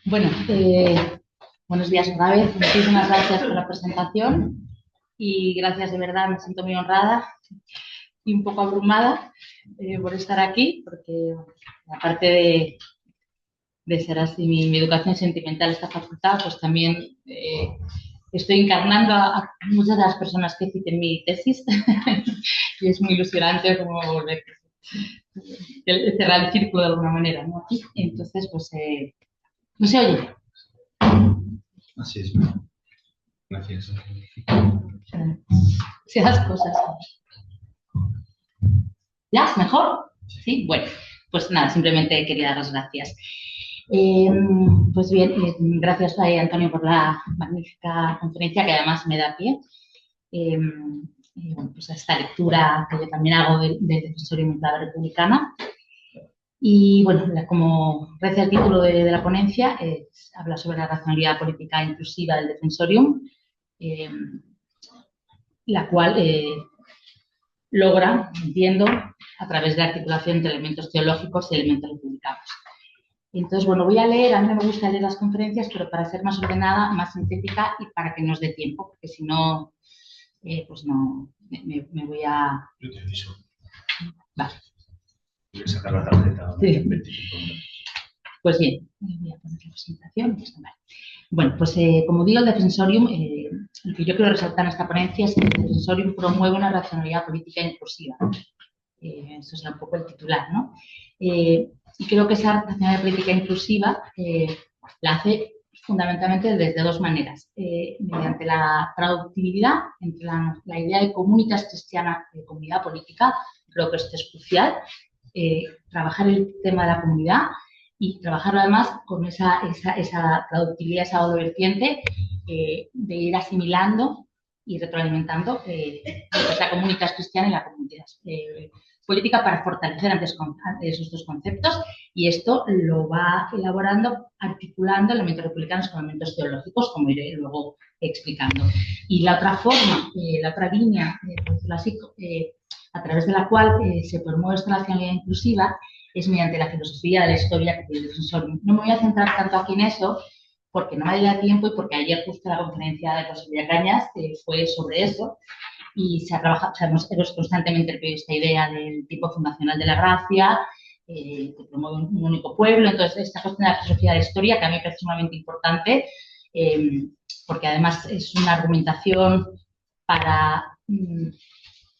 Bueno, buenos días otra vez. Muchísimas gracias por la presentación y gracias de verdad, me siento muy honrada y un poco abrumada por estar aquí, porque aparte de ser así mi educación sentimental esta facultad, pues también estoy encarnando a muchas de las personas que citen mi tesis y es muy ilusionante como volver cerrar el círculo de alguna manera, ¿no? Entonces, pues, no se oye. Así es. Gracias. Si las cosas. ¿Ya? ¿Mejor? Sí, bueno, pues nada, simplemente quería dar las gracias. Pues bien, gracias Antonio por la magnífica conferencia que además me da pie. Bueno, pues a esta lectura que yo también hago del Defensorium de la Republicana. Y bueno, como reza el título de la ponencia, habla sobre la racionalidad política inclusiva del Defensorium, la cual logra, entiendo, a través de la articulación entre elementos teológicos y elementos republicanos. Entonces, bueno, voy a leer, a mí no me gusta leer las conferencias, pero para ser más ordenada, más sintética y para que nos dé tiempo, porque si no, pues no, me voy a... Yo te aviso. Vale. Voy a sacar la tarjeta. Sí. Pues bien, voy a poner la presentación. Vale. Bueno, pues como digo, el Defensorium, lo que yo quiero resaltar en esta ponencia es que el Defensorium promueve una racionalidad política inclusiva. Esto es un poco el titular, ¿no? Y creo que esa racionalidad política inclusiva la hace fundamentalmente desde dos maneras. Mediante la traductibilidad entre la idea de comunitas cristiana y comunidad política, creo que esto es crucial, trabajar el tema de la comunidad y trabajarlo además con esa traductibilidad, esa doble vertiente de ir asimilando y retroalimentando la comunitas cristiana y la comunidad política para fortalecer antes esos dos conceptos, y esto lo va elaborando, articulando elementos republicanos con elementos teológicos, como iré luego explicando. Y la otra forma, la otra línea, por decirlo así, a través de la cual se promueve esta racionalidad inclusiva es mediante la filosofía de la historia que tiene el Defensorium. No me voy a centrar tanto aquí en eso, porque no me da tiempo y porque ayer justo la conferencia de José Cañas fue sobre eso, y se ha trabajado, o sea, hemos constantemente esta idea del tipo fundacional de la gracia, que promueve un único pueblo. Entonces, esta cuestión de la filosofía de la historia, que a mí me parece sumamente importante, porque además es una argumentación para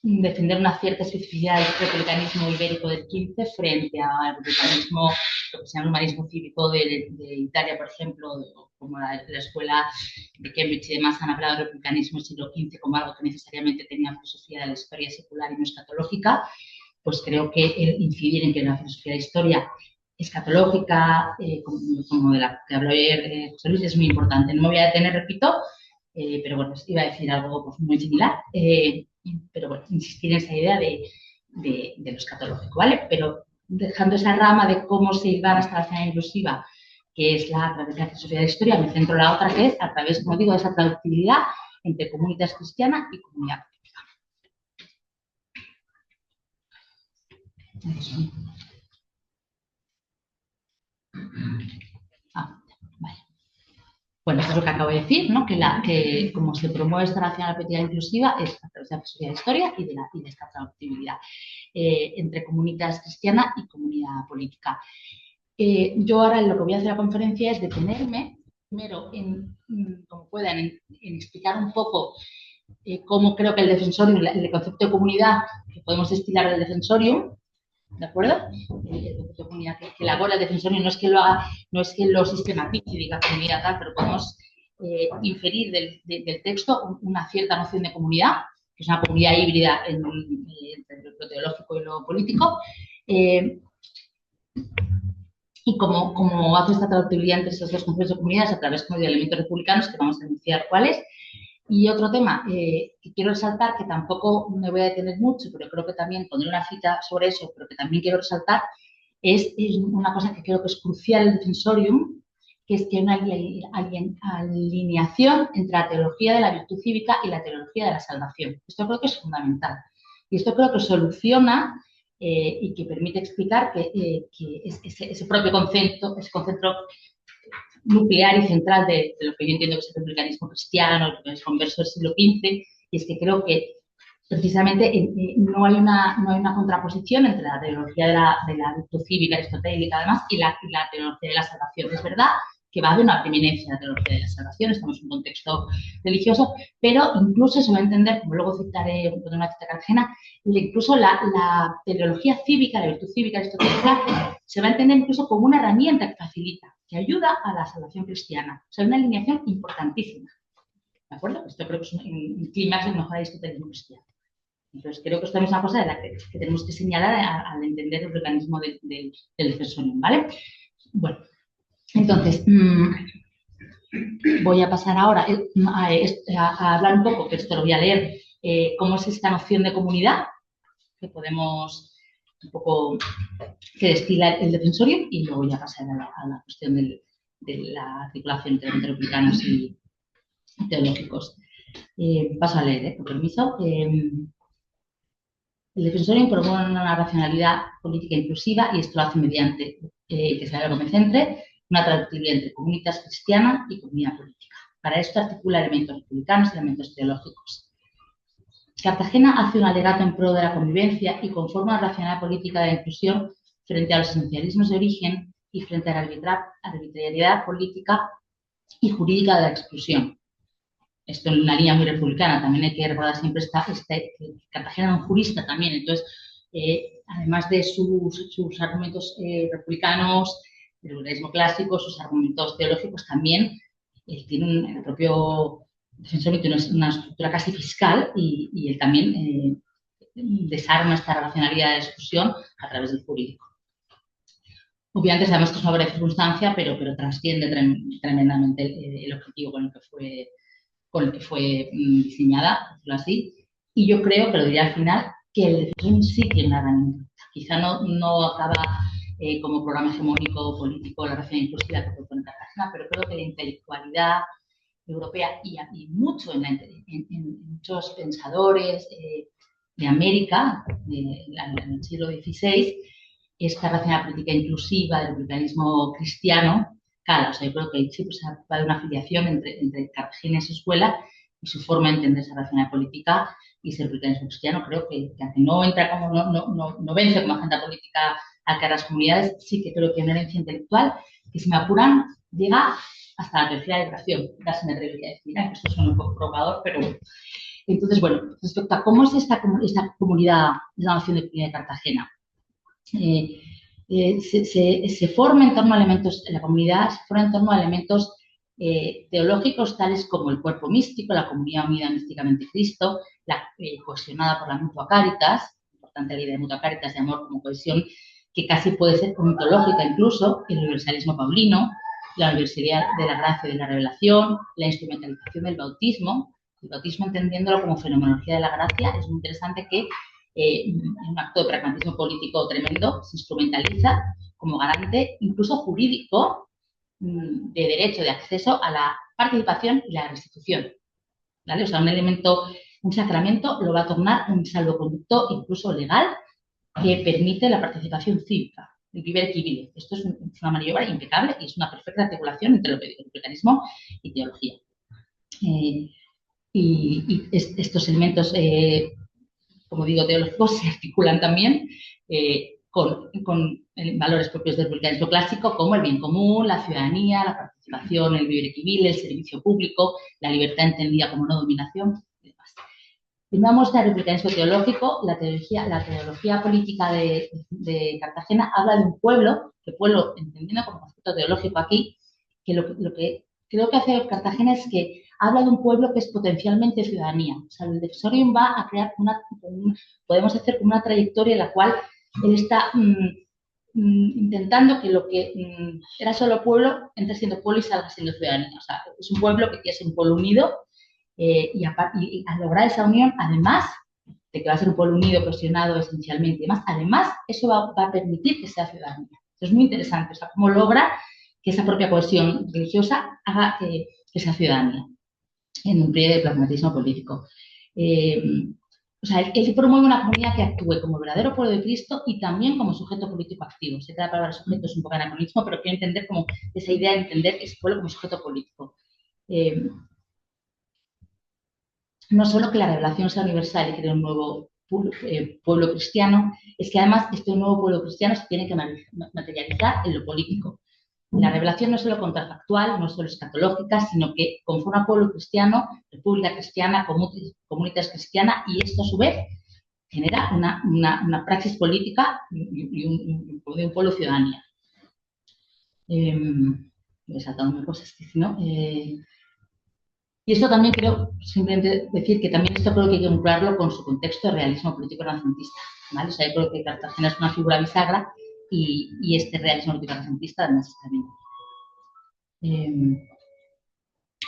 defender una cierta especificidad del republicanismo ibérico del 15 frente al republicanismo, lo que se llama el humanismo cívico de Italia, por ejemplo, como la escuela de Cambridge y demás han hablado del republicanismo del siglo XV como algo que necesariamente tenía filosofía de la historia secular y no escatológica. Pues creo que incidir en que la filosofía de la historia escatológica, como de la que habló ayer José Luis, es muy importante. No me voy a detener, repito, pero bueno, iba a decir algo pues, muy similar, pero bueno, insistir en esa idea de lo escatológico, ¿vale? Pero dejando esa rama de cómo se iba hasta la escena inclusiva, que es a través de la filosofía de la historia, me centro en la otra, que es a través, como digo, de esa traductibilidad entre comunidad cristiana y comunidad política. Vale. Bueno, esto es lo que acabo de decir, ¿no? Que como se promueve esta racionalidad política inclusiva es a través de la filosofía de la historia y de esta traductibilidad entre comunidad cristiana y comunidad política. Yo ahora lo que voy a hacer a la conferencia es detenerme primero como puedan, en explicar un poco cómo creo que el Defensorium, el concepto de comunidad que podemos destilar del Defensorium, ¿de acuerdo? El concepto de comunidad que elabora el Defensorium no es que lo haga, no es que lo sistematice y diga comunidad tal, pero podemos inferir del texto una cierta noción de comunidad, que es una comunidad híbrida entre lo teológico y lo político. Y como hace esta traductibilidad entre esos dos conceptos de comunidades a través de elementos republicanos, que vamos a enunciar cuáles. Y otro tema que quiero resaltar, que tampoco me voy a detener mucho, pero creo que también pondré una cita sobre eso, pero que también quiero resaltar, es una cosa que creo que es crucial en el Defensorium, que es que hay una alineación entre la teología de la virtud cívica y la teología de la salvación. Esto creo que es fundamental. Y esto creo que soluciona y que permite explicar que ese propio concepto, ese concepto nuclear y central de lo que yo entiendo que es el republicanismo cristiano, el republicanismo converso del siglo XV, y es que creo que precisamente no hay una contraposición entre la teología de la virtud cívica aristotélica, además, y la teología de la salvación. Es verdad que va a haber una preeminencia de la teología de la salvación, estamos en un contexto religioso, pero incluso se va a entender, como luego citaré una cita cartagena, incluso la teología cívica, la virtud cívica aristotélica, se va a entender incluso como una herramienta que facilita, que ayuda a la salvación cristiana. O sea, una alineación importantísima. ¿De acuerdo? Esto creo que es un clímax del mejor aristotelismo cristiano. Entonces, creo que esto es una cosa de la que tenemos que señalar al entender el organismo del defensorium, ¿vale? Bueno, entonces, voy a pasar ahora a hablar un poco, que esto lo voy a leer, cómo es esta noción de comunidad, que podemos un poco, que destila el defensorium, y luego ya pasar a la cuestión de la articulación entre republicanos y teológicos. Paso a leer, con permiso. El defensorium promueve una racionalidad política inclusiva y esto lo hace mediante que sea lo que me centre, una tractibilidad entre comunitas cristiana y comunidad política. Para esto articula elementos republicanos y elementos teológicos. Cartagena hace un alegato en pro de la convivencia y conforma una racionalidad política de la inclusión frente a los esencialismos de origen y frente a la arbitrariedad política y jurídica de la exclusión. Esto en una línea muy republicana, también hay que recordar siempre que Cartagena era un jurista también, entonces, además de sus argumentos republicanos, del liberalismo clásico, sus argumentos teológicos, también tiene el propio defensor tiene una estructura casi fiscal y él también desarma esta racionalidad de exclusión a través del jurídico. Obviamente sabemos que es una breve circunstancia, pero trasciende tremendamente el objetivo con el que fue diseñada, por decirlo así, y yo creo, que lo diré al final, que el defensor sí tiene una gran impact. Quizá no acaba como programa hegemónico político la ración inclusiva que propone Cartagena, pero creo que la intelectualidad europea y mucho en muchos pensadores de América en el siglo XVI, esta racionalidad política inclusiva del republicanismo cristiano, cala. O sea, yo creo que siempre se ha dado una afiliación entre Cartagena y su escuela y su forma de entender esa racionalidad política y ese republicanismo cristiano. Creo que aunque no entra como, no vence como agenda política a cara a las comunidades, sí que creo que hay una herencia intelectual que, si me apuran, llega hasta la tercera educación. Ya se me atrevería a decir, que esto suena un poco provocador, pero bueno. Entonces, bueno, respecto a cómo es esta comunidad de la nación de Cartagena, se forma en torno a elementos, la comunidad se forma en torno a elementos teológicos tales como el cuerpo místico, la comunidad unida místicamente Cristo, cohesionada por la mutua caritas, importante la idea de mutua caritas, de amor como cohesión, que casi puede ser mitológica incluso, el universalismo paulino, la universalidad de la gracia y de la revelación, la instrumentalización del bautismo, el bautismo entendiéndolo como fenomenología de la gracia. Es muy interesante que en un acto de pragmatismo político tremendo se instrumentaliza como garante incluso jurídico de derecho de acceso a la participación y la restitución, ¿vale? O sea, un elemento, un sacramento lo va a tornar un salvoconducto incluso legal que permite la participación cívica, el vivere civile. Esto es una maniobra impecable y es una perfecta articulación entre el republicanismo y teología. Y estos elementos, como digo, teológicos, se articulan también con valores propios del republicanismo clásico, como el bien común, la ciudadanía, la participación, el vivere civile, el servicio público, la libertad entendida como no dominación y demás. Primera muestra del republicanismo teológico, la teología política de Cartagena habla de un pueblo, entendiendo como concepto teológico aquí, que lo que creo que hace Cartagena es que habla de un pueblo que es potencialmente ciudadanía. O sea, el defensorium va a crear podemos hacer una trayectoria en la cual él está intentando que lo que era solo pueblo entre siendo pueblo y salga siendo ciudadanía. O sea, es un pueblo que quiere ser un pueblo unido y al lograr esa unión, además de que va a ser un pueblo unido, cohesionado esencialmente y demás, además eso va a permitir que sea ciudadanía. Eso es muy interesante. O sea, cómo logra que esa propia cohesión religiosa haga que sea ciudadanía en un periodo de pragmatismo político. o sea, él promueve una comunidad que actúe como verdadero pueblo de Cristo y también como sujeto político activo. Sé que la palabra sujeto es un poco anacronismo, pero quiero entender como esa idea de entender ese pueblo como sujeto político. No solo que la revelación sea universal y cree un nuevo pueblo cristiano, es que además este nuevo pueblo cristiano se tiene que materializar en lo político. La revelación no es solo contrafactual, no es solo escatológica, sino que conforma pueblo cristiano, república cristiana, comunitas cristiana, y esto a su vez genera una praxis política y un pueblo ciudadanía. Voy saltando cosas que si no... y esto también creo, simplemente decir que también esto creo que hay que vincularlo con su contexto de realismo político renacentista, ¿vale? O sea, yo creo que Cartagena es una figura bisagra y este realismo político renacentista además está bien.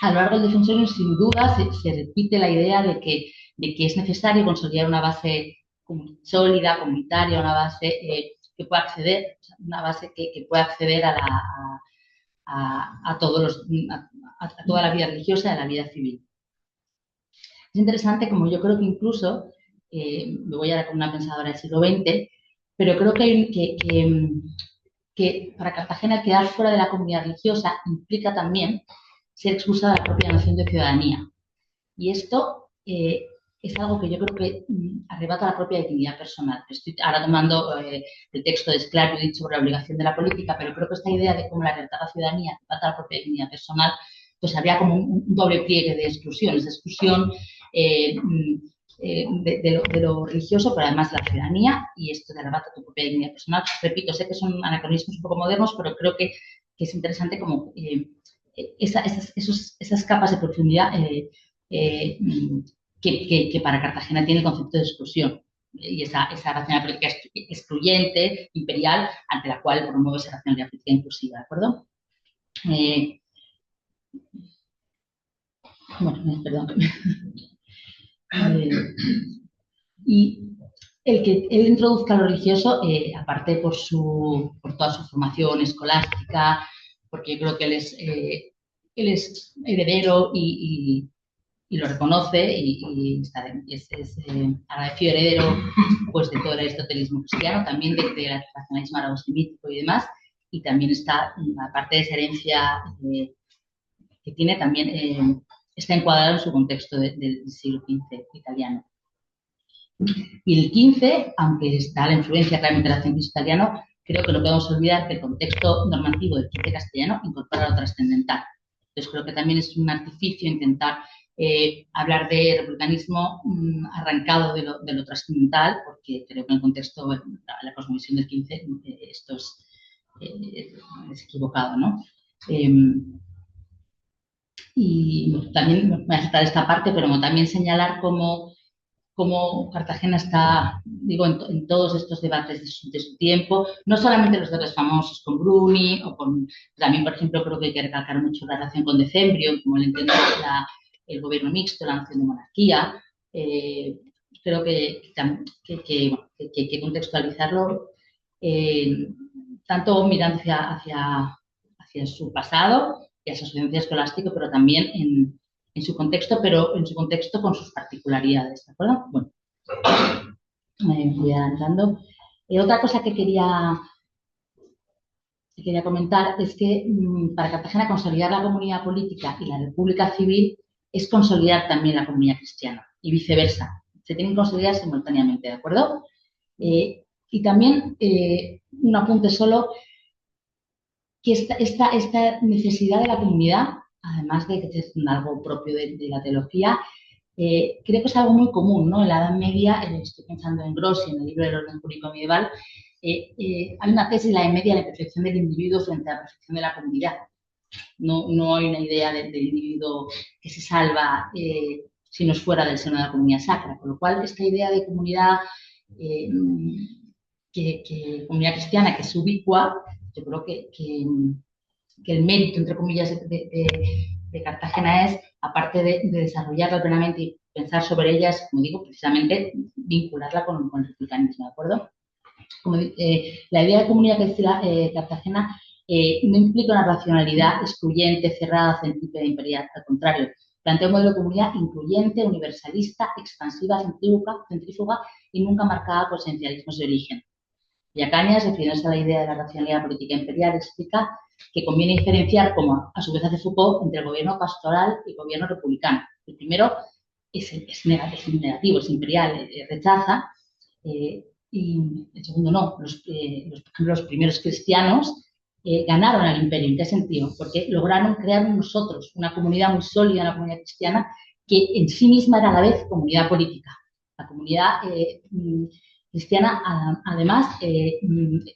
A lo largo del Defensorium, sin duda, se repite la idea de que es necesario consolidar una base sólida, comunitaria, una base que pueda acceder, una base que pueda acceder a toda la vida religiosa y a la vida civil. Es interesante, como yo creo que incluso, me voy a con una pensadora del siglo XX, pero creo que para Cartagena quedar fuera de la comunidad religiosa implica también ser expulsada de la propia noción de ciudadanía. Y esto es algo que yo creo que arrebata la propia dignidad personal. Estoy ahora tomando el texto de Sclavius dicho sobre la obligación de la política, pero creo que esta idea de cómo la libertad de la ciudadanía arrebata la propia dignidad personal, pues habría como un doble pliegue de exclusiones, de exclusión de lo religioso, pero además de la ciudadanía, y esto te arrebata tu propia dignidad personal. Repito, sé que son anacronismos un poco modernos, pero creo que es interesante como esas capas de profundidad que para Cartagena tiene el concepto de exclusión y esa racionalidad política excluyente, imperial, ante la cual promueve esa racionalidad política inclusiva, ¿de acuerdo? Bueno, perdón. Y el que él introduzca lo religioso, aparte por toda su formación escolástica, porque yo creo que él es heredero y lo reconoce y es agradecido heredero pues, de todo el aristotelismo cristiano, también del racionalismo árabe-semítico y demás, y también está, aparte de esa herencia que tiene, también está encuadrado en su contexto del siglo XV italiano. Y el XV, aunque está la influencia claramente del renacimiento italiano, creo que no podemos olvidar que el contexto normativo del XV castellano incorpora lo trascendental. Entonces creo que también es un artificio intentar hablar de republicanismo arrancado de lo trascendental, porque creo que en el contexto de la cosmovisión del XV esto es equivocado, ¿no? Y también me voy a saltar esta parte, pero también señalar cómo Cartagena está, digo, en todos estos debates de su tiempo, no solamente los debates famosos con Bruni, también, por ejemplo, creo que hay que recalcar mucho la relación con Decembrio, como él entiende el gobierno mixto, la noción de monarquía. Creo que hay que contextualizarlo, tanto mirando hacia su pasado y hacia su ciencia escolástica, pero también en su contexto, pero en su contexto con sus particularidades, ¿de acuerdo? Bueno, me voy adelantando. Otra cosa que quería comentar es que para Cartagena consolidar la comunidad política y la república civil es consolidar también la comunidad cristiana y viceversa. Se tienen que consolidar simultáneamente, ¿de acuerdo? Y también un apunte solo, que esta necesidad de la comunidad, además de que es algo propio de la teología, creo que es algo muy común, ¿no? En la Edad Media, estoy pensando en Grossi, en el libro del orden público medieval, hay una tesis, la Edad Media, de la perfección del individuo frente a la perfección de la comunidad. No hay una idea del individuo que se salva si no es fuera del seno de la comunidad sacra, con lo cual esta idea de comunidad, comunidad cristiana que es ubicua, yo creo que el mérito, entre comillas, de Cartagena es, aparte de desarrollarla plenamente y pensar sobre ellas, como digo, precisamente vincularla con el republicanismo, ¿de acuerdo? La idea de comunidad Cartagena no implica una racionalidad excluyente, cerrada, centrípeta, imperial, al contrario, Plantea un modelo de comunidad incluyente, universalista, expansiva, centrífuga y nunca marcada por esencialismos de origen. Cañas, refiriéndose a la idea de la racionalidad política imperial, explica que conviene diferenciar, como a su vez hace Foucault, entre el gobierno pastoral y el gobierno republicano. El primero es negativo, es imperial, rechaza, y el segundo no. Por ejemplo, los primeros cristianos ganaron al imperio. ¿En qué sentido? Porque lograron crear nosotros una comunidad muy sólida, una comunidad cristiana, que en sí misma era a la vez comunidad política. La comunidad cristiana, además,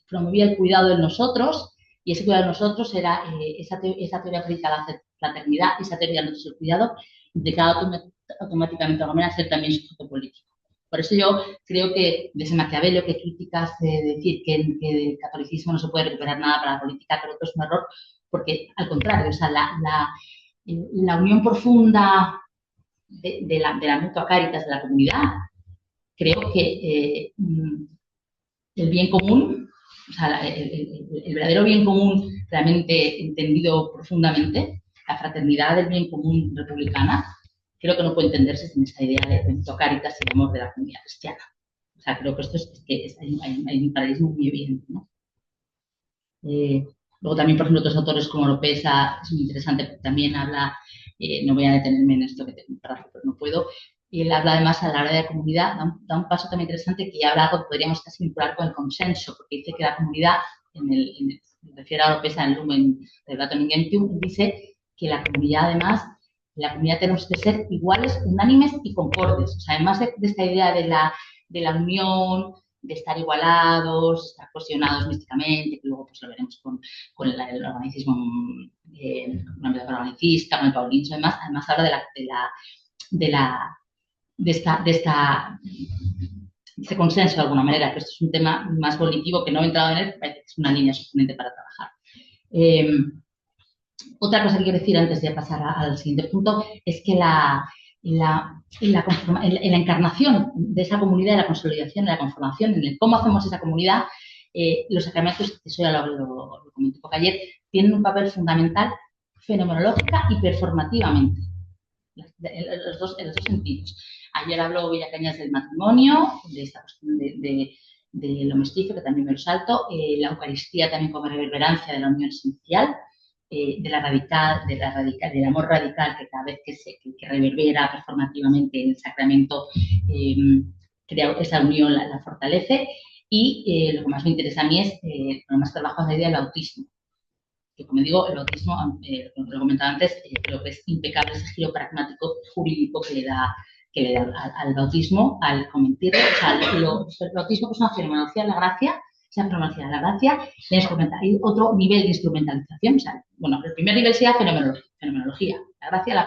promovía el cuidado de nosotros, y ese cuidado de nosotros era esa teoría política de la fraternidad, esa teoría de nosotros el cuidado, implicaba automáticamente de alguna manera ser también sujeto político. Por eso yo creo que desde Maquiavelo, que criticas decir que del catolicismo no se puede recuperar nada para la política, creo que es un error, porque al contrario, o sea, la unión profunda de la mutua caritas de la comunidad, creo que el bien común, o sea, el verdadero bien común realmente entendido profundamente, la fraternidad del bien común republicana, creo que no puede entenderse sin esta idea de mutua caritas y el amor de la comunidad cristiana. O sea, creo que esto hay un paralelismo muy evidente, ¿no? Luego también, por ejemplo, otros autores como Lopeza, es muy interesante, porque también habla, no voy a detenerme en esto que tengo un trabajo, pero no puedo, y él habla además a la hora de la comunidad, da un paso también interesante que habla algo que podríamos casi vincular con el consenso, porque dice que la comunidad, refiere a Lopeza en el Lumen de Platon Gentium, dice que la comunidad además, la comunidad tenemos que ser iguales, unánimes y concordes. O sea, además de esta idea de la unión, de estar igualados, estar cohesionados místicamente, que luego pues lo veremos con el organicismo, una metodología organicista, con el paulinismo, además habla de este consenso de alguna manera, que esto es un tema más volitivo que no he entrado en él, parece que es una línea suficiente para trabajar. Otra cosa que quiero decir antes de pasar al siguiente punto es que en la encarnación de esa comunidad, en la consolidación, en la conformación, en el cómo hacemos esa comunidad, los sacramentos, que eso ya lo comenté un poco ayer, tienen un papel fundamental fenomenológica y performativamente, en los dos sentidos. Ayer habló Villacañas del matrimonio, de esta cuestión de lo mestizo, que también me lo salto, la Eucaristía también como reverberancia de la unión esencial, del amor radical que cada vez que reverbera performativamente en el sacramento, crea esa unión, la fortalece. Y lo que más me interesa a mí es, lo más trabajo es la idea del bautismo, que como digo, el bautismo, lo comentaba antes, creo que es impecable ese giro pragmático jurídico que le da al bautismo, al convertirlo. O sea, el bautismo, que es una fenomenología de la gracia, esa fenomenología de la gracia, hay otro nivel de instrumentalización. O sea, bueno, el primer nivel sería fenomenología, la gracia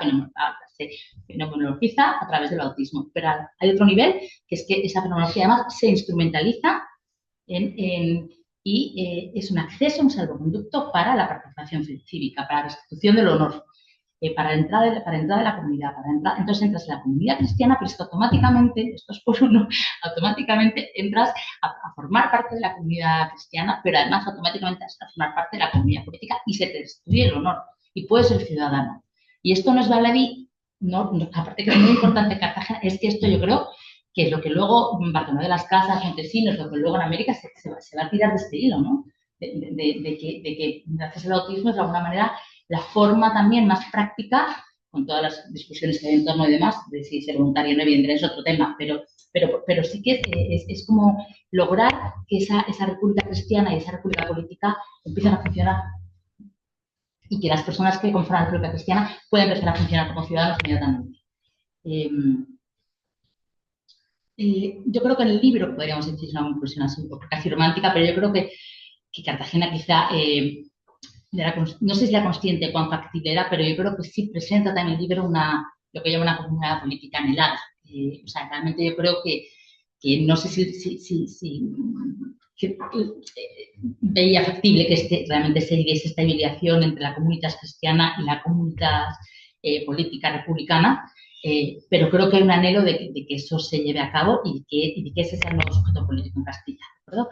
se fenomenologiza a través del bautismo, pero hay otro nivel, que es que esa fenomenología además se instrumentaliza y es un acceso, un salvoconducto para la participación cívica, para la restitución del honor, para la entrada de la comunidad. Entonces entras en la comunidad cristiana, pero es que automáticamente, esto es por uno, automáticamente entras a formar parte de la comunidad cristiana, pero además automáticamente a formar parte de la comunidad política y se te restituye el honor y puedes ser ciudadano. Y esto no es baladí, aparte que es muy importante en Cartagena, es que esto yo creo que es lo que luego Bartolomé de las Casas, Montesinos, lo que luego en América se va a tirar de este hilo, ¿no? De que gracias al bautismo es de alguna manera la forma también más práctica, con todas las discusiones que hay en torno y demás, de si ser voluntario o no, evidentemente es otro tema, pero sí que es como lograr que esa república cristiana y esa república política empiecen a funcionar y que las personas que conforman la república cristiana puedan empezar a funcionar como ciudadanos inmediatamente. Yo creo que en el libro podríamos decir una conclusión así un poco casi romántica, pero yo creo que Cartagena quizá, no sé si era consciente de cuán factible era, pero yo creo que sí presenta también el libro lo que llama una comunidad política anhelada. O sea, realmente yo creo que no sé si veía factible que realmente se diese esta hibridación entre la comunidad cristiana y la comunidad política republicana. Pero creo que hay un anhelo de que eso se lleve a cabo y que ese sea el nuevo sujeto político en Castilla, ¿de acuerdo?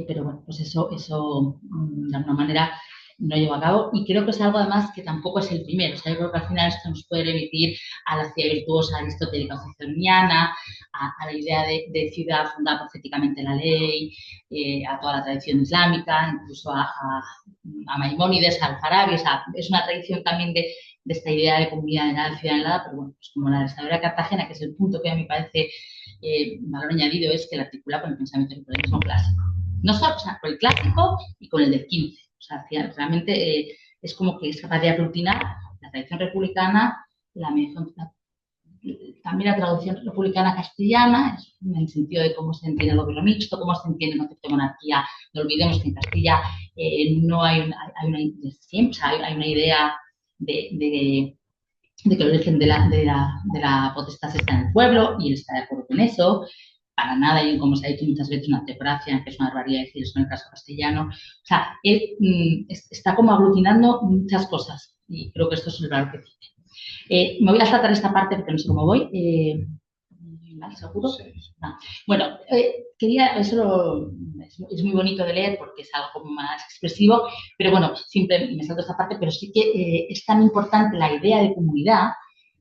Pero bueno, pues eso de alguna manera no llevó a cabo y creo que es algo además que tampoco es el primero. O sea, yo creo que al final esto nos puede remitir a la ciudad virtuosa aristotélica o ciceroniana, a la idea de ciudad fundada proféticamente en la ley, a toda la tradición islámica, incluso a Maimónides, a Al-Farabi. O sea, es una tradición también de esta idea de comunidad de ciudad helada, pero bueno, pues como la restauradora de Cartagena, que es el punto que a mí me parece valor añadido, es que la articula con el pensamiento del modernismo clásico. No solo, o sea, con el clásico y con el del 15. O sea, realmente es como que es capaz de aglutinar la tradición republicana, también la traducción republicana castellana, en el sentido de cómo se entiende el gobierno mixto, cómo se entiende el concepto de monarquía. No olvidemos que en Castilla no hay una idea de que el origen de la potestad está en el pueblo y él está de acuerdo con eso. Para nada, y como se ha dicho muchas veces, una teocracia, que es una barbaridad decir eso en el caso castellano. O sea, él está como aglutinando muchas cosas y creo que esto es el valor que tiene. Me voy a saltar esta parte porque no sé cómo voy. ¿Vale? ¿Seguro? Sí. Bueno, es muy bonito de leer porque es algo como más expresivo, pero bueno, siempre me salto esta parte, pero sí que es tan importante la idea de comunidad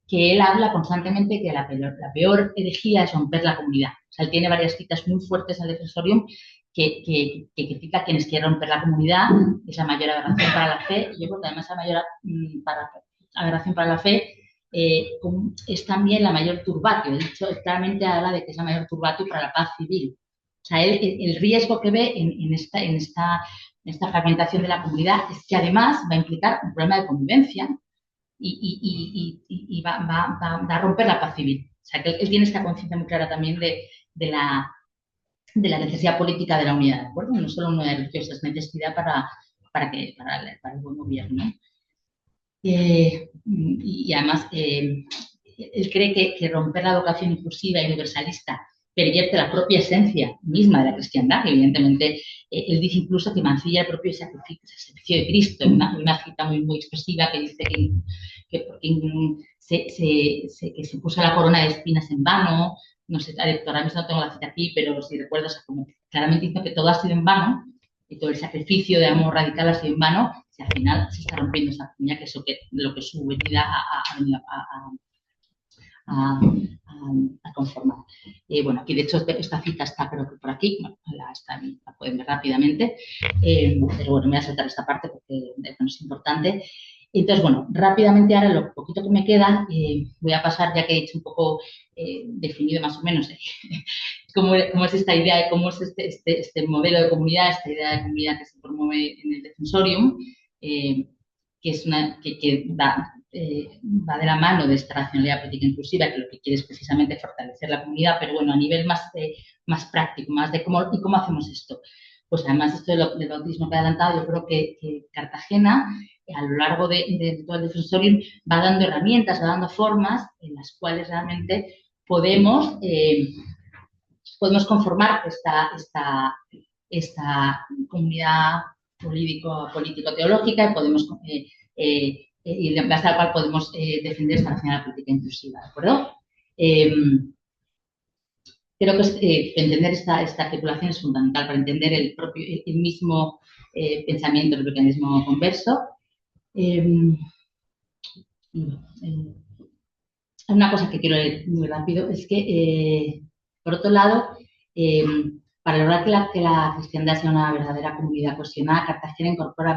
que él habla constantemente que la peor herejía es romper la comunidad. O sea, él tiene varias citas muy fuertes al Defensorium que critica a quienes quieren romper la comunidad, es la mayor aberración para la fe, y yo creo que además la mayor aberración para la fe es también la mayor turbatio. De hecho, claramente habla de que es la mayor turbatio para la paz civil. O sea, el riesgo que ve en esta fragmentación de la comunidad es que además va a implicar un problema de convivencia y va a romper la paz civil. O sea, que él tiene esta conciencia muy clara también de la necesidad política de la unidad, ¿de acuerdo? No solo una religiosa, es necesidad para el buen gobierno. Y además, él cree que romper la educación inclusiva y universalista pervierte la propia esencia misma de la cristiandad. Evidentemente, él dice incluso que mancilla el propio sacrificio de Cristo, en una cita muy expresiva que dice que porque se puso la corona de espinas en vano. No sé, ahora mismo no tengo la cita aquí, pero si recuerdas, como claramente dice que todo ha sido en vano, y todo el sacrificio de amor radical ha sido en vano, si al final se está rompiendo esa comunidad, que es lo que su venida ha venido a conformar. Bueno, aquí de hecho esta cita está creo que por aquí, bueno, la pueden ver rápidamente, pero bueno, me voy a saltar esta parte porque no es importante. Entonces, bueno, rápidamente ahora lo poquito que me queda, voy a pasar, ya que he hecho un poco definido más o menos cómo es esta idea de cómo es este modelo de comunidad, esta idea de comunidad que se promueve en el Defensorium, que es que va de la mano de esta racionalidad política inclusiva, que lo que quiere es precisamente fortalecer la comunidad, pero bueno, a nivel más práctico, más de cómo hacemos esto. Pues además esto del bautismo que he adelantado, yo creo que Cartagena, a lo largo de todo el Defensorium, va dando herramientas, va dando formas en las cuales realmente podemos conformar esta comunidad político-teológica y podemos y en base a la cual podemos defender esta nacional política inclusiva, ¿de acuerdo? Creo que entender esta articulación es fundamental para entender el mismo pensamiento del republicanismo converso. Una cosa que quiero leer muy rápido es que, por otro lado, para lograr que la cristiandad sea una verdadera comunidad cohesionada, Cartagena incorpora a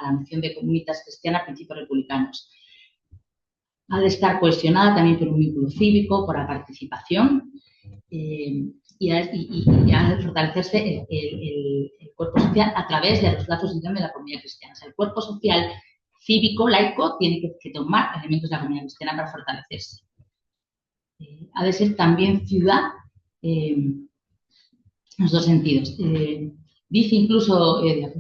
la noción de comunitas cristiana principios republicanos. Ha de estar cohesionada también por un vínculo cívico, por la participación y ha de fortalecerse el cuerpo social a través de los lazos de la comunidad cristiana. O sea, el cuerpo social cívico, laico, tiene que tomar elementos de la comunidad cristiana para fortalecerse. Ha de ser también ciudad en los dos sentidos. Dice incluso, esta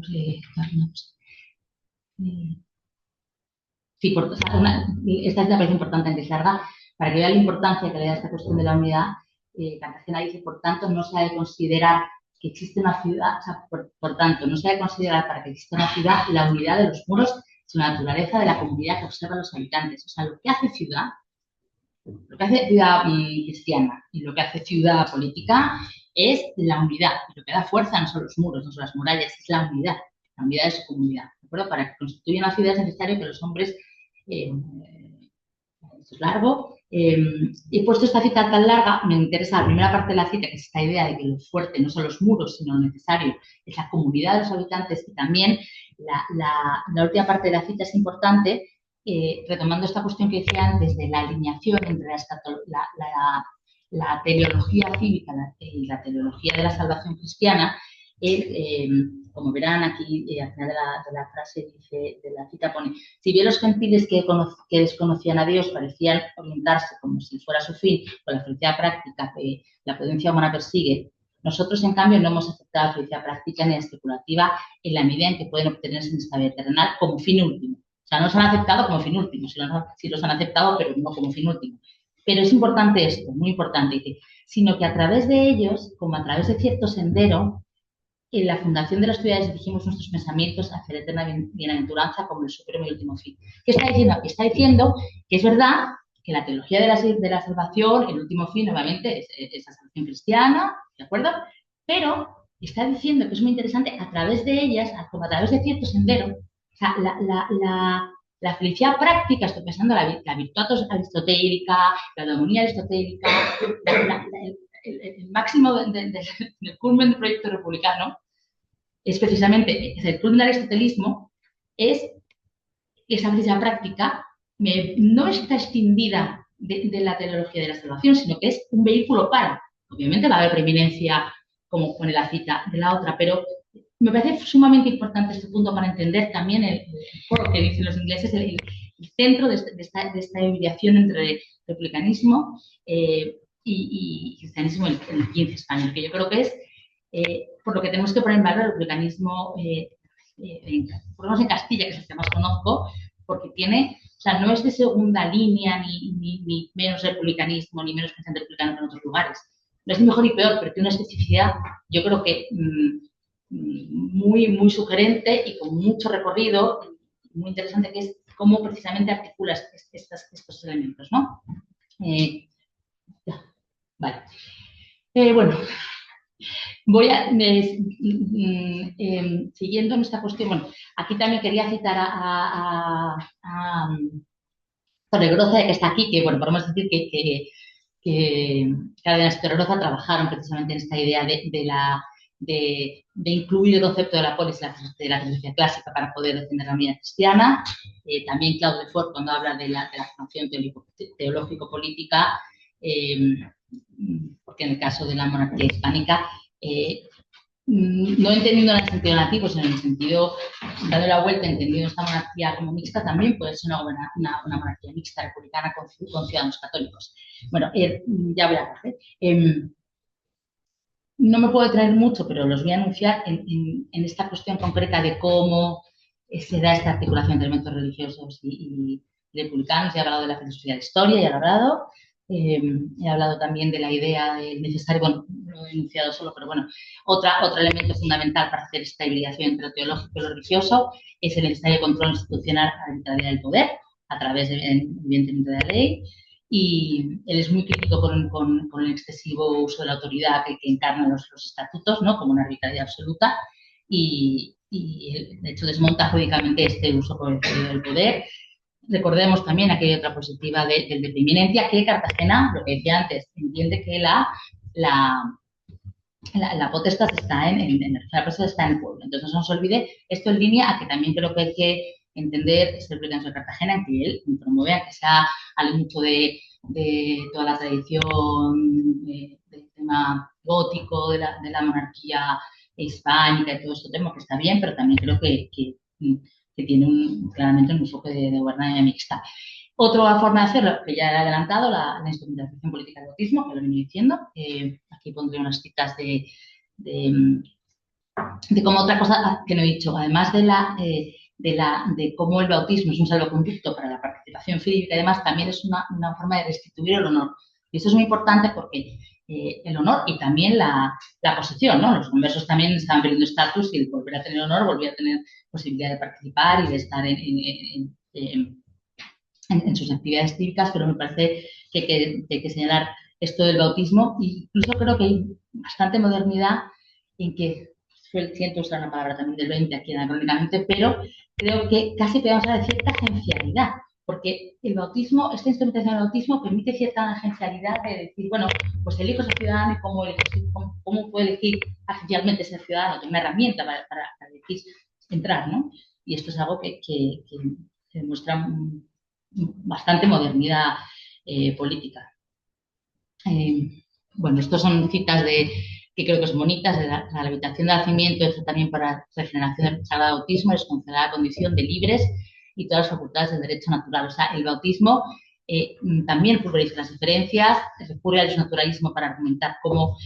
me parece importante en que se larga, para que vea la importancia que le da esta cuestión de la unidad. Cartagena dice, por tanto, no se ha de considerar que existe una ciudad, o sea, por tanto, no se ha de considerar para que exista una ciudad la unidad de los muros, sino la naturaleza de la comunidad que observa a los habitantes. O sea, lo que hace ciudad cristiana y lo que hace ciudad política es la unidad. Y lo que da fuerza no son los muros, no son las murallas, es la unidad de su comunidad. acuerdo? Para que constituyan la ciudad es necesario que los hombres, esto es largo, he puesto esta cita tan larga, me interesa la primera parte de la cita, que es esta idea de que lo fuerte no son los muros, sino lo necesario es la comunidad de los habitantes, y también la última parte de la cita es importante, retomando esta cuestión que decía antes de la alineación entre la teleología cívica y la teleología de la salvación cristiana. Como verán aquí, al final de la frase dice, de la cita pone: si bien los gentiles que desconocían a Dios parecían orientarse como si fuera su fin con la felicidad práctica que la prudencia humana persigue, nosotros, en cambio, no hemos aceptado la felicidad práctica ni la especulativa en la medida en que pueden obtenerse en esta vida terrenal como fin último. O sea, no los han aceptado como fin último, sí los han aceptado, pero no como fin último. Pero es importante esto, muy importante, sino que a través de ellos, como a través de cierto sendero, en la fundación de las ciudades dirigimos nuestros pensamientos hacia la eterna bienaventuranza como el supremo y último fin. ¿Qué está diciendo? Está diciendo que es verdad que la teología de la salvación, el último fin, obviamente, es la salvación cristiana, ¿de acuerdo? Pero está diciendo que es muy interesante a través de ellas, como a través de cierto sendero, o sea, la felicidad práctica, estoy pensando la virtud aristotélica, la armonía aristotélica, el máximo del culmen del proyecto republicano es precisamente el culmen del aristotelismo, es esa felicidad práctica no está escindida de la teleología de la salvación, sino que es un vehículo para. Obviamente va a haber preeminencia, como pone la cita, de la otra, pero me parece sumamente importante este punto para entender también el foro que dicen los ingleses, el centro de esta hibridación entre republicanismo y cristianismo en el 15 español, que yo creo que es por lo que tenemos que poner en valor el republicanismo, por lo menos en Castilla, que es el que más conozco, porque tiene, o sea, no es de segunda línea, ni menos republicanismo, ni menos cristiano republicano que en otros lugares. No es ni mejor ni peor, pero tiene una especificidad, yo creo que muy sugerente y con mucho recorrido, muy interesante, que es cómo precisamente articula estos elementos, ¿no? Vale. Bueno, voy a, siguiendo en esta cuestión, bueno, aquí también quería citar a Torregroza, que está aquí, que, bueno, podemos decir que Cárdenas y Torregroza trabajaron precisamente en esta idea de incluir el concepto de la polis de la filosofía clásica para poder defender la unidad cristiana. También Claude Lefort, cuando habla de la formación teológico-política, porque en el caso de la monarquía hispánica, no entendiendo en el sentido nativo, sino en el sentido, dando la vuelta, entendiendo esta monarquía como mixta, también puede ser una monarquía mixta republicana con ciudadanos católicos. Bueno, ya voy a hacer. No me puedo detener mucho, pero los voy a anunciar en esta cuestión concreta de cómo se da esta articulación entre elementos religiosos y republicanos. He hablado de la filosofía de la historia, ya lo he hablado. He hablado también de la idea del necesario, bueno, lo he enunciado solo, pero bueno, otro elemento fundamental para hacer esta hibridación entre lo teológico y lo religioso es el necesario control institucional a la arbitrariedad del poder, a través, evidentemente, de la ley. Y él es muy crítico con el excesivo uso de la autoridad que encarnan los estatutos, ¿no? Como una arbitrariedad absoluta, y de hecho desmonta jurídicamente este uso progresivo del poder. Recordemos también aquella otra positiva del de preeminencia, que Cartagena, lo que decía antes, entiende que la potestad está la potestad está en el pueblo. Entonces no se nos olvide esto en línea a que también creo que hay que entender este republicano de Cartagena, en que él promueve a que sea al mucho de toda la tradición del tema gótico, de la monarquía hispánica y todo este tema, que está bien, pero también creo que tiene claramente un enfoque de gobernanza mixta. Otra forma de hacerlo, que ya he adelantado, la instrumentalización política del autismo, que lo venía diciendo. Aquí pondré unas citas de como otra cosa que no he dicho, además de cómo el bautismo es un salvoconducto para la participación cívica y demás, también es una forma de restituir el honor. Y eso es muy importante porque el honor y también la posesión, ¿no? Los conversos también estaban perdiendo estatus y el volver a tener honor, volver a tener posibilidad de participar y de estar en sus actividades cívicas, pero me parece que hay que señalar esto del bautismo. E incluso creo que hay bastante modernidad en que siento usar una palabra también del 20 aquí anacrónicamente, pero creo que casi podemos hablar de cierta agencialidad, porque el bautismo, esta instrumentación del bautismo permite cierta agencialidad de decir, bueno, pues elijo ser ciudadano y cómo puedo elegir agencialmente ser ciudadano, una herramienta para elegir entrar, ¿no? Y esto es algo que demuestra bastante modernidad política. Bueno, estos son citas que creo que son bonitas, de la habitación de nacimiento, esto también para regeneración del sagrado bautismo, les concederá la condición de libres y todas las facultades del derecho natural. O sea, el bautismo también pulveriza las diferencias, recurre al naturalismo para argumentar cómo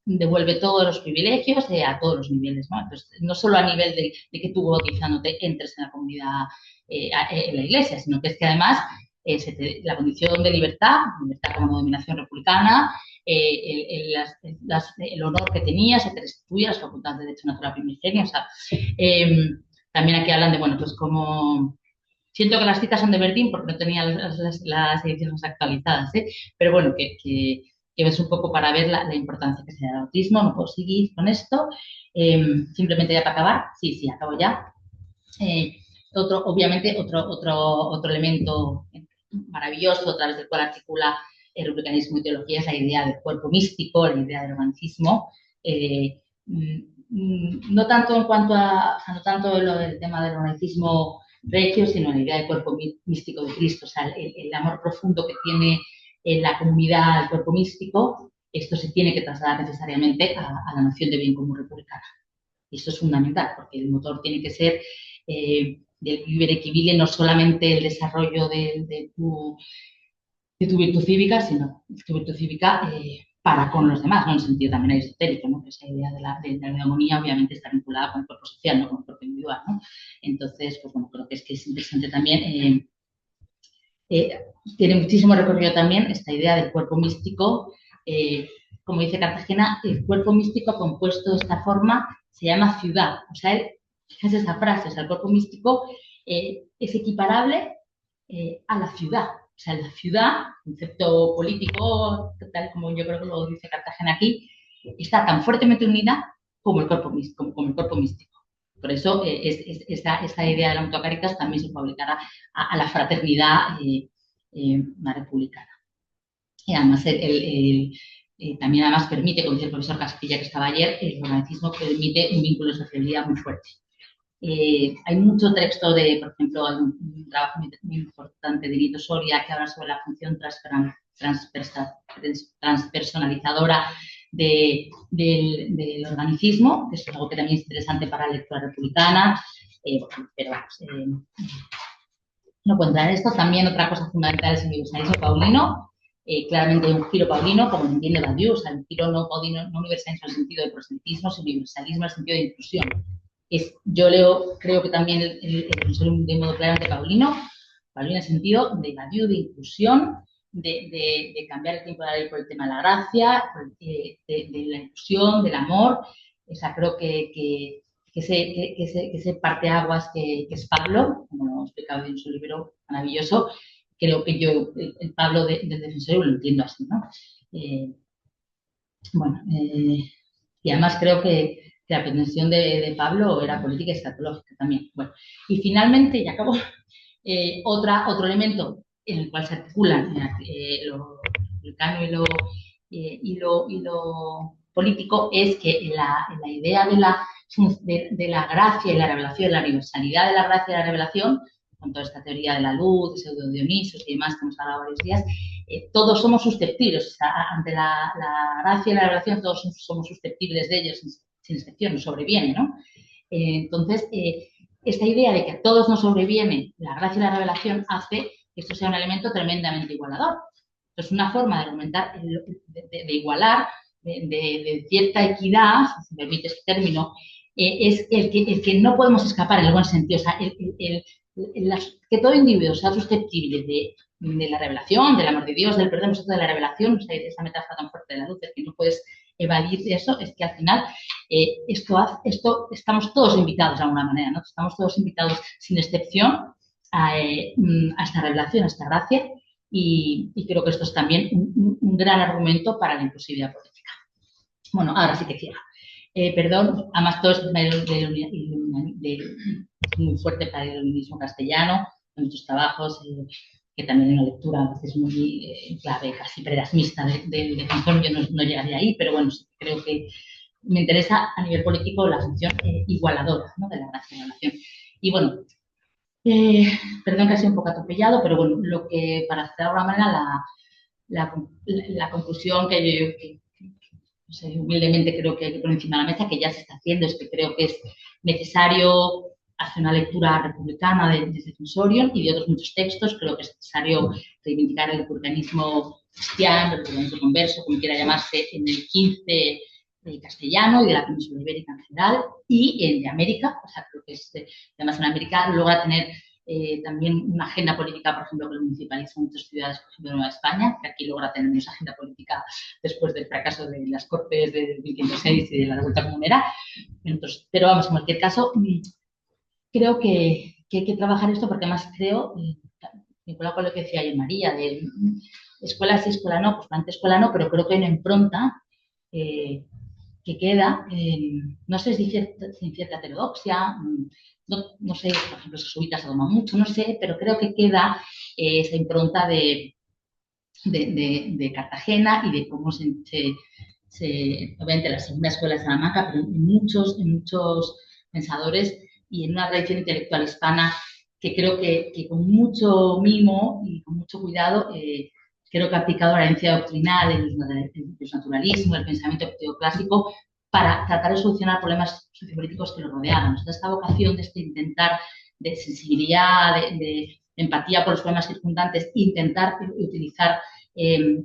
devuelve todos los privilegios a todos los niveles, ¿no? Entonces, no solo a nivel de que tú bautizándote entres en la comunidad, en la iglesia, sino que es que además la condición de libertad como dominación republicana, el honor que tenía, se te restituye las facultades de derecho natural primigenio. O sea, también aquí hablan de, bueno, pues como... Siento que las citas son de Verdín porque no tenía las ediciones actualizadas, pero bueno, que ves un poco para ver la importancia que se da del autismo. No puedo seguir con esto. Simplemente ya para acabar. Sí, acabo ya. Obviamente, otro elemento maravilloso a través del cual articula el republicanismo y teología es la idea del cuerpo místico, la idea del romanticismo. No tanto en cuanto a, no tanto lo del tema del romanticismo regio, sino la idea del cuerpo místico de Cristo, o sea, el amor profundo que tiene la comunidad al cuerpo místico, esto se tiene que trasladar necesariamente a la noción de bien común republicana. Y esto es fundamental, porque el motor tiene que ser del vivere equivile, no solamente el desarrollo de tu virtud cívica, sino tu virtud cívica para con los demás, ¿no? En el sentido también aristotérico, ¿no? Que esa idea de la eudemonía obviamente está vinculada con el cuerpo social, no con el cuerpo individual, ¿no? Entonces, pues bueno, creo que es interesante también. Tiene muchísimo recorrido también esta idea del cuerpo místico. Como dice Cartagena, el cuerpo místico compuesto de esta forma se llama ciudad. O sea, fíjense esa frase, o sea, el cuerpo místico es equiparable a la ciudad. O sea, la ciudad, concepto político, tal como yo creo que lo dice Cartagena aquí, está tan fuertemente unida como el cuerpo místico. Por eso esta idea de la Mutua Caritas también se fue aplicada a la fraternidad republicana. Y además también además permite, como dice el profesor Castilla que estaba ayer, el romanticismo permite un vínculo de sociabilidad muy fuerte. Hay mucho texto por ejemplo, hay un trabajo muy importante de Nito Soria que habla sobre la función transpersonalizadora del organicismo, que es algo que también es interesante para la lectura republicana, pero no puedo entrar en esto. También otra cosa fundamental es el universalismo paulino. Claramente hay un giro paulino, como entiende Badiou, o sea, un giro no universalismo en el sentido de proseltismo, sino universalismo en el sentido de inclusión. Yo creo que también el de modo claramente paulino en el sentido de Badiou, de inclusión, de cambiar el tiempo de la ley por el tema de la gracia, de la inclusión, del amor. O sea, creo que ese parteaguas que es Pablo, como lo ha explicado en su libro maravilloso, creo que yo, el Pablo del Defensorio lo entiendo así, ¿no? Y además creo que la pretensión de Pablo era política y escatológica también. Bueno, y finalmente, y acabo, otro elemento en el cual se articulan lo republicano y lo político es que la idea de la gracia y la revelación, la universalidad de la gracia y la revelación, con toda esta teoría de la luz, de Pseudo Dionisos y demás que hemos hablado varios días, todos somos susceptibles, o sea, ante la gracia y la revelación todos somos susceptibles de ellos sin excepción, nos sobreviene, ¿no? Entonces, esta idea de que a todos nos sobreviene la gracia y la revelación hace que esto sea un elemento tremendamente igualador. Entonces, una forma de argumentar, de igualar, de cierta equidad, si me permite este término, es el que no podemos escapar en el buen sentido. O sea, que todo individuo sea susceptible de la revelación, del amor de Dios, del perdón, de la revelación, o sea, de esa metáfora tan fuerte de la luz, de que no puedes evadir de eso, es que al final esto estamos todos invitados de alguna manera, ¿no? Estamos todos invitados sin excepción a esta revelación, a esta gracia, y creo que esto es también un gran argumento para la inclusividad política. Bueno, ahora sí que cierro. Perdón, además todo es muy fuerte para el iluminismo castellano, en muchos trabajos, que también en la lectura a veces muy clave, casi preerasmista del defensor, yo no llegaría ahí, pero bueno, creo que me interesa a nivel político la función igualadora, ¿no?, de la racionalización. Y bueno, perdón que ha sido un poco atropellado, pero bueno, lo que, para hacer de alguna manera la conclusión que no sé, humildemente creo que hay que poner encima de la mesa, que ya se está haciendo, es que creo que es necesario hacer una lectura republicana de Defensorium y de otros muchos textos. Creo que es necesario reivindicar el republicanismo cristiano, el republicanismo converso, como quiera llamarse, en el 15 castellano y de la península ibérica en general, y en de América. O sea, creo que además en América logra tener también una agenda política, por ejemplo, con el municipalismo en muchas ciudades, por ejemplo, de Nueva España, que aquí logra tener una agenda política después del fracaso de las Cortes de 1506 y de la revuelta comunera. Entonces, pero vamos, en cualquier caso, creo que hay que trabajar esto porque además creo, vinculado con lo que decía ayer María, de escuela sí, escuela no, pues antes escuela no, pero creo que hay una impronta que queda, no sé si sin cierta heterodoxia, no sé, por ejemplo, si jesuitas se toma mucho, no sé, pero creo que queda esa impronta de Cartagena y de cómo obviamente la segunda escuela de Salamanca, pero en muchos pensadores y en una tradición intelectual hispana que creo que con mucho mimo y con mucho cuidado creo que ha aplicado la herencia doctrinal, el naturalismo, el pensamiento clásico para tratar de solucionar problemas sociopolíticos que lo rodeaban. Esta vocación de intentar de sensibilidad, de empatía por los problemas circundantes, intentar utilizar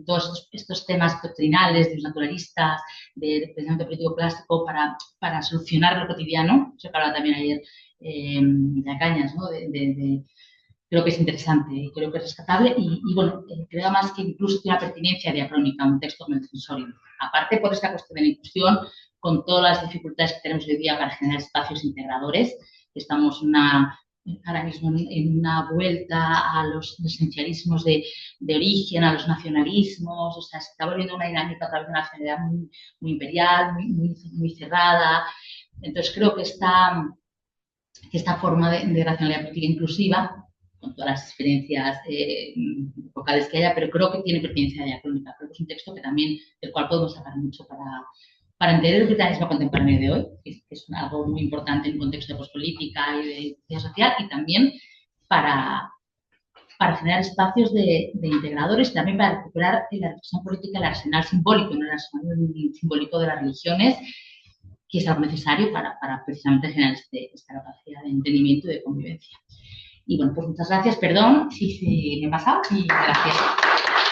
todos estos temas doctrinales de los naturalistas, de pensamiento político clásico para solucionar lo cotidiano. Eso que hablaba también ayer de Cañas, ¿no? Creo que es interesante, creo que es rescatable y bueno, creo además que incluso tiene una pertinencia diacrónica un texto como el Defensorium. Aparte por esta cuestión de la inclusión, con todas las dificultades que tenemos hoy día para generar espacios integradores, estamos ahora mismo en una vuelta a los esencialismos de origen, a los nacionalismos, o sea, se está volviendo una dinámica a través de una nacionalidad muy imperial, muy cerrada. Entonces creo que esta forma de racionalidad política inclusiva, con todas las experiencias vocales que haya, pero creo que tiene pertinencia diacrónica. Creo que es un texto que también, del cual podemos sacar mucho para entender el britanismo contemporáneo de hoy, que es algo muy importante en un contexto de pospolítica y de ciencia social, y también para generar espacios de integradores, también para recuperar la reflexión política, el arsenal simbólico, no el arsenal simbólico de las religiones, que es algo necesario para precisamente generar esta capacidad de entendimiento y de convivencia. Y bueno, pues muchas gracias, perdón si me he pasado y gracias.